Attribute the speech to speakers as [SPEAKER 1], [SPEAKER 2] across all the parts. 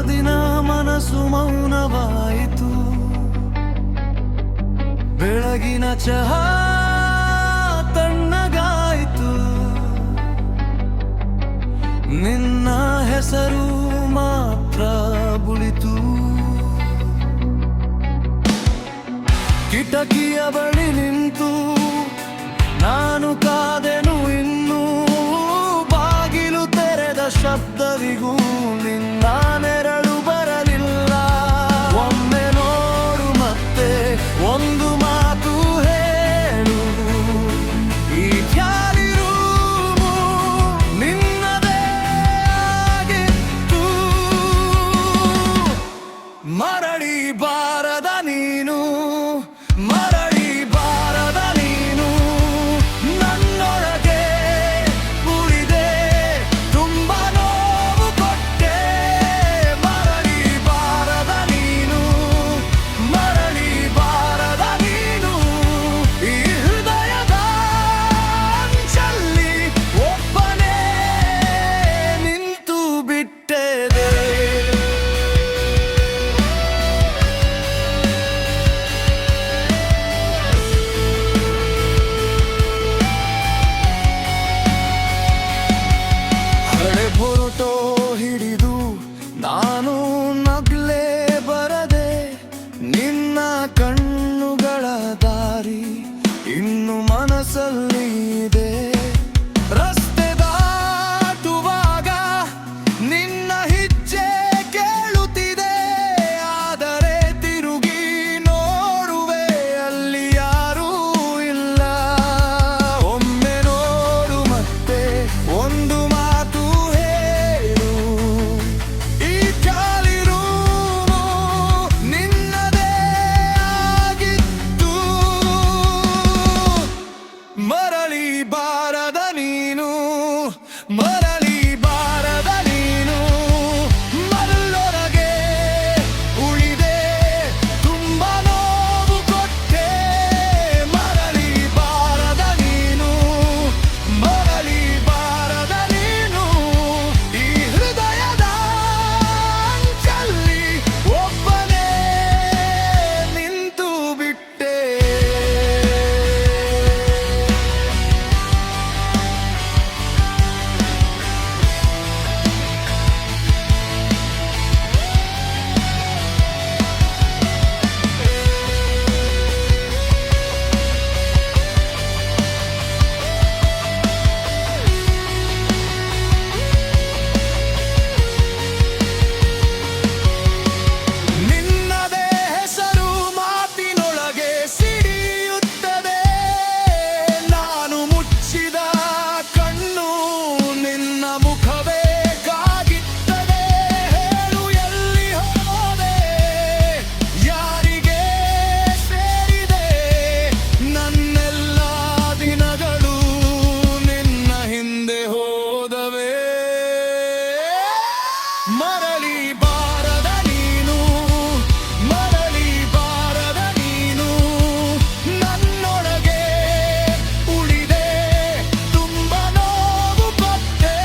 [SPEAKER 1] ದಿನ ಮನಸ್ಸು ಮೌನವಾಯಿತು. ಬೆಳಗಿನ ಚಹಾ ತಣ್ಣಗಾಯಿತು. ನಿನ್ನ ಹೆಸರು ಮಾತ್ರ ಉಳಿತು. ಕಿಟಕಿಯ ಬಳಿ ನಿಂತು ನಾನು ಕಾದೆನು ಇನ್ನೂ. ಬಾಗಿಲು ತೆರೆದ ಶಬ್ದವಿಗೂ ನಿನ್ನ ನೆರಳು ಬರಲಿಲ್ಲ. ಒಮ್ಮೆ ನೋಡು ಮತ್ತೆ ಒಂದು ಮಾತು ಹೇಳು. ಈ ಖಾಲಿ ರೂಮು ನಿನ್ನದೇ ಆಗಿತ್ತು. ಮರಳಿ ಬಾರದ ನೀನು, ಮರಳಿ ಬಾರದ ನೀನು. ನನ್ನೊಳಗೆ ಉಳಿದೆ, ತುಂಬ ನೋವು ಕೊಟ್ಟೆ. ಮರಳಿ ಬಾರದ ನೀನು, ಮರಳಿ ಬಾರದ ನೀನು. ಈ ಹೃದಯದ ಅಂಚಲ್ಲಿ ಒಬ್ಬನೇ ನಿಂತು ಬಿಟ್ಟೆದೆ. ಫೋಟೋ ಹಿಡಿದು ನಾನು ನಗ್ಲೇ ಬರದೆ. ನಿನ್ನ ಕಣ್ಣುಗಳ ದಾರಿ ಇನ್ನು ಮನಸ್ಸಲ್ಲಿ ಇದೆ. ರಸ್ತೆ ದಾಟುವಾಗ ನಿನ್ನ ಹೆಜ್ಜೆ ಕೇಳುತ್ತಿದೆ. ಆದರೆ ತಿರುಗಿ ನೋಡುವೆ, ಅಲ್ಲಿ ಯಾರೂ ಇಲ್ಲ. ಒಮ್ಮೆ ನೋಡು ಮತ್ತೆ ಒಂದು ಮಾತು ಹೇಳು. ಈ ಖಾಲಿ ರೂಮು ನಿನ್ನದೇ ಆಗಿತ್ತು. ಮರಳಿ ಬಾರದ ನೀನು, ಮರಳಿ ಬಾರದ ನೀನು. ಮನದೊಳಗೆ ಉಳಿದೆ, ತುಂಬ ನೋವು ಕೊಟ್ಟೆ. ಮರಳಿ ಬಾರದ ನೀನು, ಮರಳಿ ಬಾರದ ನೀನು. ಈ ಹೃದಯದ ಅಂಚಲ್ಲಿ ಒಬ್ಬನೇ ನಿಂತು ಬಿಟ್ಟೆ. ನಿನ್ನದೇ ಹೆಸರು ಮಾತಿನೊಳಗೆ ಸಿಡಿಯುತ್ತದೆ. ನಾನು ಮುಚ್ಚಿದ ಕಣ್ಣು ನಿನ್ನ ಮುಖವೇ ಕಾಗಿತ್ತದೆ. ಹೇಳು ಎಲ್ಲಿ ಹೋದೆ, ಯಾರಿಗೆ ಸೇರಿದೆ. ನನ್ನೆಲ್ಲ ದಿನಗಳು ನಿನ್ನ ಹಿಂದೆ ಹೋದವೆ. ಮರಳಿ ಬಾರದ ನೀನು, ಮರಳಿ ಬಾರದ ನೀನು. ನನ್ನೊಳಗೆ ಉಳಿದೆ, ತುಂಬ ನೋವು ಕೊಟ್ಟೆ.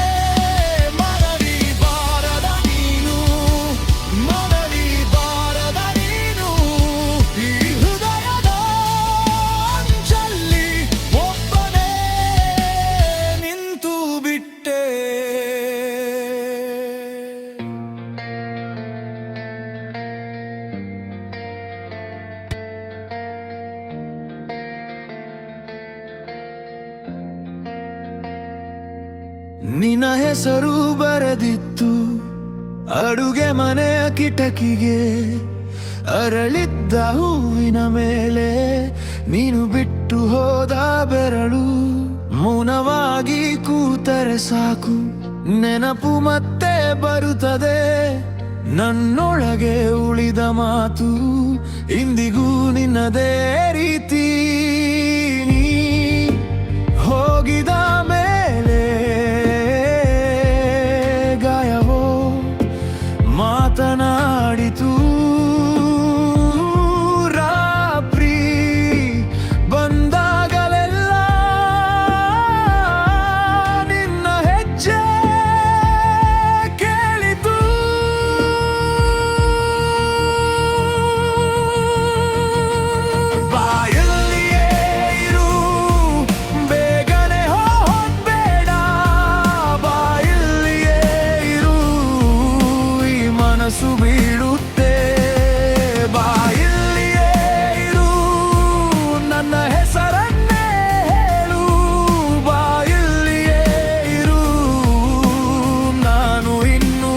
[SPEAKER 1] ಮರಳಿ ಬಾರದ ನೀನು, ಮರಳಿ ಬಾರದ ನೀನು. ಈ ಹೃದಯದ ಅಂಚಲ್ಲಿ ಒಬ್ಬನೇ ನಿಂತು ಬಿಟ್ಟೆ. ನಿನ್ನ ಹೆಸರು ಬರೆದಿತ್ತು ಅಡುಗೆ ಮನೆಯ ಕಿಟಕಿಗೆ. ಅರಳಿದ್ದ ಹೂವಿನ ಮೇಲೆ ನೀನು ಬಿಟ್ಟು ಹೋದ ಬೆರಳು. ಮೌನವಾಗಿ ಕೂತರೆ ಸಾಕು, ನೆನಪು ಮತ್ತೆ ಬರುತ್ತದೆ. ನನ್ನೊಳಗೆ ಉಳಿದ ಮಾತು ಇಂದಿಗೂ ನಿನ್ನದೇ ರೀತಿ. ನೀ ಹೋಗಿದ ಮೇಲೆ ಗಾಯವೋ ಮಾತನಾಡಿತು. ರಾತ್ರಿ ಬಂದಾಗಲೆಲ್ಲ ನಿನ್ನ ಹೆಜ್ಜೆ ಕೇಳಿತು. ಮನಸ್ಸು ಬೀಳುತ್ತೆ. ಬಾ ಇಲ್ಲಿಯೇ ಇರು, ನನ್ನ ಹೆಸರನ್ನೇ ಹೇಳು. ಬಾ ಇಲ್ಲಿಯೇ ಇರು, ನಾನು ಇನ್ನೂ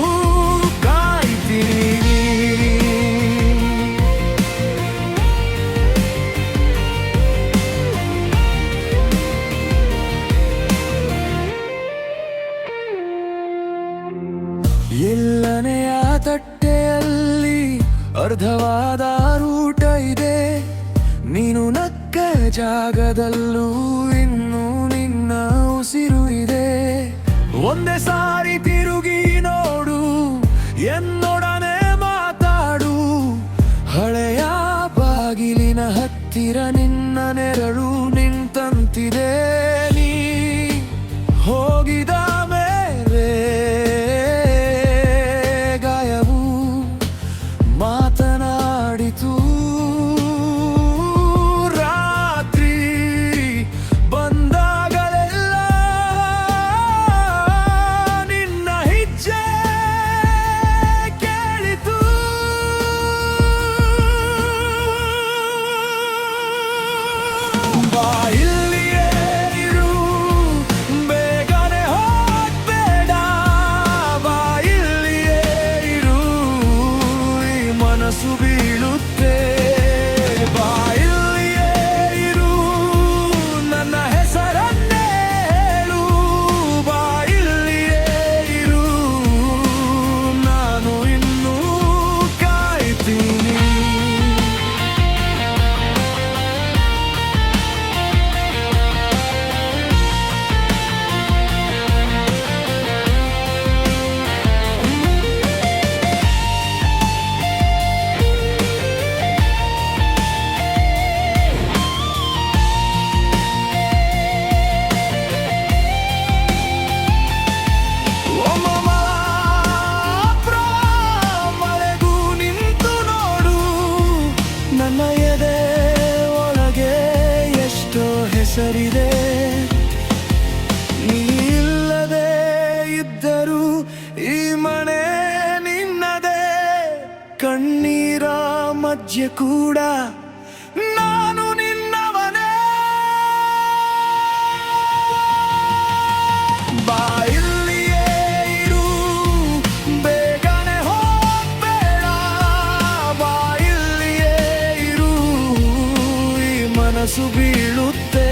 [SPEAKER 1] ಕಾಯ್ತೀನಿ. ಎಲ್ಲನೆಯ ತಟ್ಟೆಯಲ್ಲಿ ಅರ್ಧವಾದ ರೂಟ ಇದೆ. ನೀನು ನಕ್ಕ ಜಾಗದಲ್ಲೂ ಇನ್ನೂ ನಿನ್ನ ಉಸಿರು ಇದೆ. ಒಂದೇ ಸಾರಿ ತಿರುಗಿ ನೋಡು, എന്നೊಡನೆ ಮಾತಾಡು. ಹಳೆಯ ಬಾಗಿಲಿನ ಹತ್ತಿರ ನಿನ್ನ ನೆರಳು ನಿಂತಂತಿದೆ. ನೀ ಹೋಗಿದ ಮೇಲೆ ಗಾಯವು ಮಾತನಾಡಿತು. ರಾತ್ರಿ ಬಂದಾಗಲೆಲ್ಲ ನಿನ್ನ ಹೆಜ್ಜೆ ಕೇಳಿತು. ಬಾ ಇಲ್ಲಿಯೇ ಇರು, ಬೇಗನೆ ಹೋಗ್ಬೇಡ. ಬಾ ಇಲ್ಲಿಯೇ ಇರು, ಈ ಮನಸ್ಸು ಬೀಳುತ್ತೆ. ಬಾ ಇಲ್ಲಿಯೇ ಇರು, ನನ್ನ ಹೆಸರನ್ನೇ ಹೇಳು. ಬಾ ಇಲ್ಲಿಯೇ ಇರು, ನಾನು ಇನ್ನೂ ಕಾಯ್ತೀನಿ. ಮಳೆಗೂ ನಿಂತು ನೋಡು, ನನ್ನ ಎದೆ ಒಳಗೆ ಎಷ್ಟೋ ಹೆಸರಿದೆ. ನೀ ಇಲ್ಲದೆ ಇದ್ದರೂ ಈ ಮನೆ ನಿನ್ನದೇ. ಕಣ್ಣೀರ ಮಧ್ಯೆ ಕೂಡ ನಾನು ನಿನ್ನವನೇ. ಬಾ ಇಲ್ಲಿಯೇ ಇರು, ಬೇಗನೆ ಹೋಗ್ಬೇಡ. ಬಾ ಇಲ್ಲಿಯೇ ಇರು, ಈ ಮನಸ್ಸು ಬೀಳುತ್ತೆ.